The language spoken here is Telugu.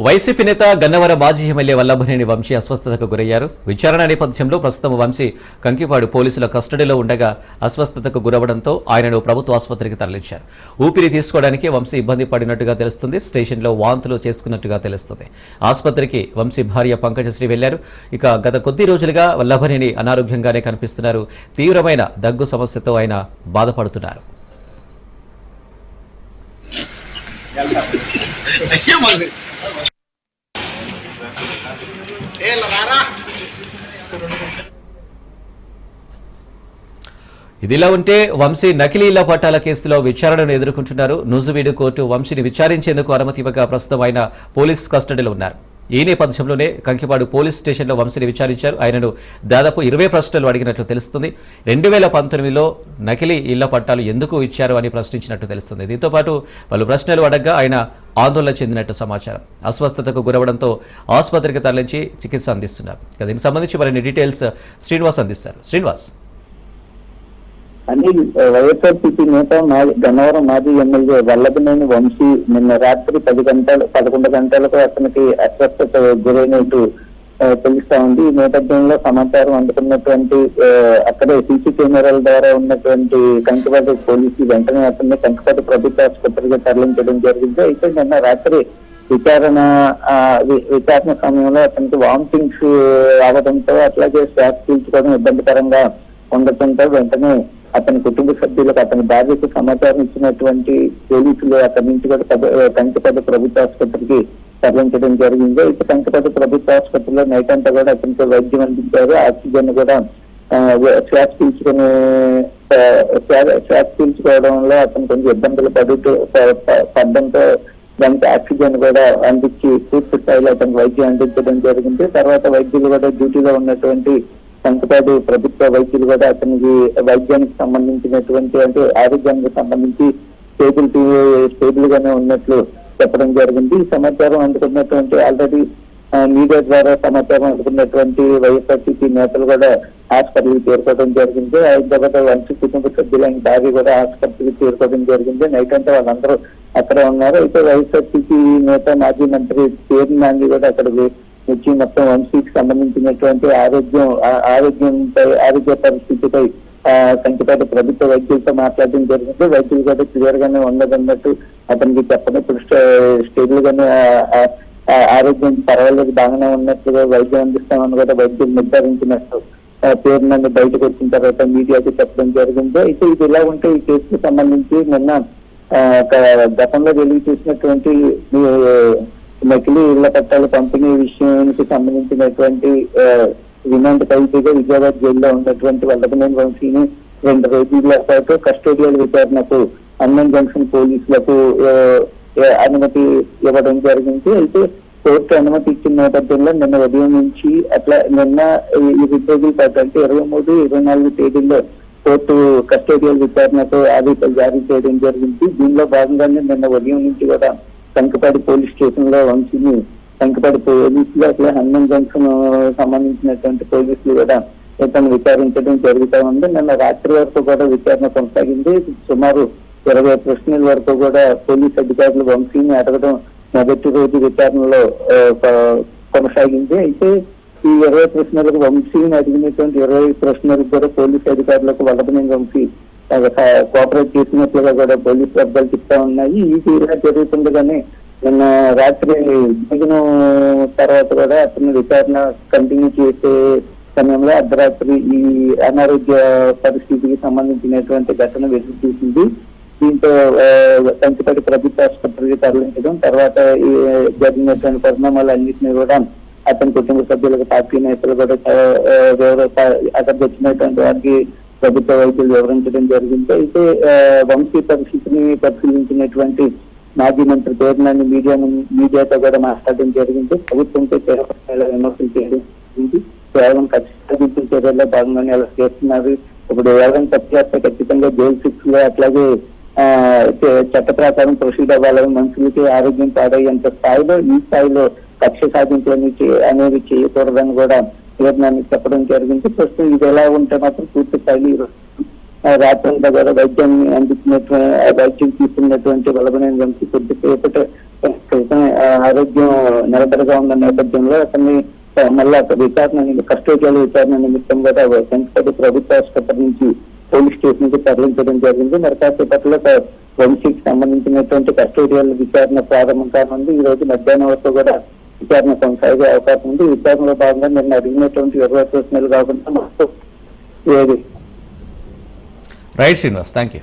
వైసీపీ నేత గన్నవరం మాజీ ఎమ్మెల్యే వల్లభనేని వంశీ అస్వస్థతకు గురయ్యారు. విచారణ నేపథ్యంలో ప్రస్తుతం వంశీ కంకిపాడు పోలీసుల కస్టడీలో ఉండగా అస్వస్థతకు గురవడంతో ఆయనను ప్రభుత్వ ఆసుపత్రికి తరలించారు. ఊపిరి తీసుకోవడానికి వంశీ ఇబ్బంది పడినట్టుగా తెలుస్తుంది. స్టేషన్లో వాంతులు చేసుకున్నట్టుగా తెలుస్తుంది. ఆసుపత్రికి వంశీ భార్య పంకజశ్రీ వెళ్లారు. ఇక గత కొద్ది రోజులుగా వల్లభనేని అనారోగ్యంగానే కనిపిస్తున్నారు. తీవ్రమైన దగ్గు సమస్యతో ఆయన బాధపడుతున్నారు. ఇదిలా ఉంటే వంశీ నకిలీ ఇళ్ల పట్టాల కేసులో విచారణను ఎదుర్కొంటున్నారు. నూజివీడు కోర్టు వంశీని విచారించేందుకు అనుమతి ఇవ్వగా ప్రస్తుతం ఆయన పోలీస్ కస్టడీలో ఉన్నారు. ఈ నేపథ్యంలోనే కంకిపాడు పోలీస్ స్టేషన్లో వంశీని విచారించారు. ఆయనను దాదాపు 20 ప్రశ్నలు అడిగినట్లు తెలుస్తుంది. 2019లో నకిలీ ఇళ్ల పట్టాలు ఎందుకు ఇచ్చారు అని ప్రశ్నించినట్టు తెలుస్తుంది. దీంతో పాటు పలు ప్రశ్నలు అడగ్గా ఆయన ఆందోళన చెందినట్టు సమాచారం. అస్వస్థతకు గురవడంతో ఆసుపత్రికి తరలించి చికిత్స అందిస్తున్నారు. దీనికి సంబంధించి మరిన్ని డీటెయిల్స్ శ్రీనివాస్ అందిస్తారు. శ్రీనివాస్. అనిల్, వైఎస్ఆర్సీపీ నేత గన్నవరం మాజీ ఎమ్మెల్యే వల్లభనేని వంశీ నిన్న రాత్రి 11 గంటలకు అతనికి అస్వస్థత గురైనట్టు తెలుస్తా ఉంది. ఈ నేపథ్యంలో సమాచారం అందుకున్నటువంటి అక్కడే సీసీ కెమెరాల ద్వారా ఉన్నటువంటి కంకిపాడు పోలీసులు వెంటనే అతన్ని కంకిపాడు ప్రభుత్వ ఆసుపత్రికి తరలించడం జరిగింది. అయితే నిన్న రాత్రి విచారణ సమయంలో అతనికి వామిటింగ్స్ రావడంతో అట్లాగే శ్వాస పీల్చుకోవడం ఇబ్బందికరంగా ఉండటంతో వెంటనే అతని కుటుంబ సభ్యులకు అతని భార్యకు సమాచారం ఇచ్చినటువంటి పోలీసులు అతని నుంచి కూడా కంకిపాడు ప్రభుత్వ ఆసుపత్రికి తరలించడం జరిగింది. అయితే కంకిపాడు ప్రభుత్వ ఆసుపత్రిలో నైట్ అంతా కూడా అతనికి వైద్యం అందించారు. ఆక్సిజన్ కూడా శ్వాస పీల్చుకోవడంలో అతను కొంచెం ఇబ్బందులు పడడంతో దానికి ఆక్సిజన్ కూడా అందించి పూర్తి స్థాయిలో అతనికి వైద్యం అందించడం జరిగింది. తర్వాత వైద్యులు కూడా డ్యూటీలో ఉన్నటువంటి కంకిపాడు ప్రభుత్వ వైద్యులు కూడా అతనికి వైద్యానికి సంబంధించినటువంటి అంటే ఆరోగ్యానికి సంబంధించి స్టేబుల్ గానే ఉన్నట్లు చెప్పడం జరిగింది. ఈ సమాచారం అందుకున్నటువంటి ఆల్రెడీ మీడియా ద్వారా సమాచారం అందుకున్నటువంటి వైఎస్ఆర్సీపీ నేతలు కూడా హాస్పిటల్కి చేరుకోవడం జరిగింది. హైదరాబాద్ వంశీ కుటుంబ సభ్యులైన భార్య కూడా హాస్పిటల్కి చేరుకోవడం జరిగింది. నైట్ అంతా వాళ్ళందరూ అక్కడే ఉన్నారు. అయితే వైఎస్ఆర్సీపీ నేత మాజీ మంత్రి పేరు నాని కూడా అక్కడికి వచ్చి మొత్తం వంశీకి సంబంధించినటువంటి ఆరోగ్య పరిస్థితిపై కంకిపాడు ప్రభుత్వ వైద్యులతో మాట్లాడడం జరిగింది. వైద్యులు కూడా క్లియర్ గానే ఉన్నదన్నట్టు అతనికి చెప్పడం స్టేబుల్ గానే ఆరోగ్యం పర్వాలేదు బాగానే ఉన్నట్లుగా వైద్యం అందిస్తామని కూడా వైద్యులు నిర్ధారించినట్టు పేరు నుండి బయటకు వచ్చిన తర్వాత మీడియాకి చెప్పడం జరిగింది. అయితే ఇది ఇలా ఉంటే ఈ కేసుకు సంబంధించి నిన్న గతంలో వెలుగు చూసినటువంటి నకిలీ ఇళ్ల పట్టాల పంపిణీ విషయానికి సంబంధించినటువంటి రిమాండ్ ఖైదీగా విజయవాడ జైల్లో ఉన్నటువంటి వల్లభనేని వంశీని 2 రోజుల పాటు కస్టోడియల్ విచారణకు అన్నం జంక్షన్ పోలీసులకు అనుమతి ఇవ్వడం జరిగింది. అయితే కోర్టు అనుమతి ఇచ్చిన నేపథ్యంలో నిన్న ఉదయం నుంచి నిన్న ఈ 2 రోజుల పాటు అంటే 23, 24 తేదీల్లో కోర్టు కస్టోడియల్ విచారణకు ఆదేశాలు జారీ చేయడం జరిగింది. దీనిలో భాగంగానే నిన్న ఉదయం నుంచి కూడా కంకిపాడు పోలీస్ స్టేషన్ లో వంశీని కంకిపాడు పోలీసులు అట్లా హనుమాన్ జంక్షన్ సంబంధించినటువంటి పోలీసులు కూడా ఇతను విచారించడం జరుగుతూ ఉంది. నిన్న రాత్రి వరకు కూడా విచారణ కొనసాగింది. సుమారు 20 ప్రశ్నల వరకు కూడా పోలీస్ అధికారులు వంశీని అడగడం మొదటి రోజు విచారణలో కొనసాగింది. అయితే ఈ 20 ప్రశ్నలకు వంశీని అడిగినటువంటి 20 ప్రశ్నలకు కూడా పోలీస్ అధికారులకు వల్లభనేని వంశీ కోఆపరేట్ చేసినట్లుగా కూడా పోలీసు వర్గాలు చెప్తా ఉన్నాయి. ఈ తీరుగా జరుగుతుండగానే నిన్న రాత్రి దిగిన తర్వాత కూడా అతను విచారణ కంటిన్యూ చేసే సమయంలో అర్ధరాత్రి ఈ అనారోగ్య పరిస్థితికి సంబంధించినటువంటి ఘటన వెలుగు చూసింది. దీంతో కంకిపాడు ప్రభుత్వ ఆసుపత్రికి తరలించడం తర్వాత జరిగినటువంటి పరిణామాలన్నింటినీ కూడా అతని కుటుంబ సభ్యులకు పార్టీ నేతలు కూడా అక్కడికి వచ్చినటువంటి వారికి ప్రభుత్వ వైద్యులు వివరించడం జరిగింది. అయితే వంశీ పరిస్థితిని పరిశీలించినటువంటి మాజీ మంత్రి పేరు నాని మీడియాతో కూడా మాట్లాడడం జరిగింది. ప్రభుత్వంతో విమర్శలు చేయడం జరిగింది. కేవలం కక్ష చర్యల్లో భాగంగానే ఎలా చేస్తున్నారు. ఇప్పుడు ఎవరైనా తప్పు చేస్తే ఖచ్చితంగా జైలు శిక్షలు అట్లాగే చట్ట ప్రకారం ప్రొసీడ్ అవ్వాలని మనుషులకి ఆరోగ్యం పాడయ్యేంత స్థాయిలో ఈ స్థాయిలో కక్ష సాధించని అనేది చేయకూడదని కూడా పేరు నాని చెప్పడం జరిగింది. ప్రస్తుతం ఇది ఎలా ఉంటే మాత్రం పూర్తి స్థాయిలో రాత్రంతా కూడా వైద్యాన్ని వైద్యం తీసుకున్నటువంటి వల్లభనేని వంశీ కొద్దిసేపటి క్రితం ఆరోగ్యం నిలబడగా ఉన్న నేపథ్యంలో అతన్ని మళ్ళీ విచారణ కస్టోడియల్ విచారణ నిమిత్తం కూడా వెంకటపతి ప్రభుత్వ ఆసుపత్రి నుంచి పోలీస్ స్టేషన్ కి తరలించడం జరిగింది. మరి కాసేపట్లో వంశీకి సంబంధించినటువంటి కస్టోడియల్ విచారణ ప్రారంభం కానుంది. ఈ రోజు మధ్యాహ్నం వరకు కూడా విచారణ కొనసాగే అవకాశం ఉంది. ఈ విచారణలో భాగంగా నిన్న అడిగినటువంటి 20 ప్రశ్నలు కాకుండా మొత్తం రైట్ శ్రీనివాస్, థ్యాంక్ యూ.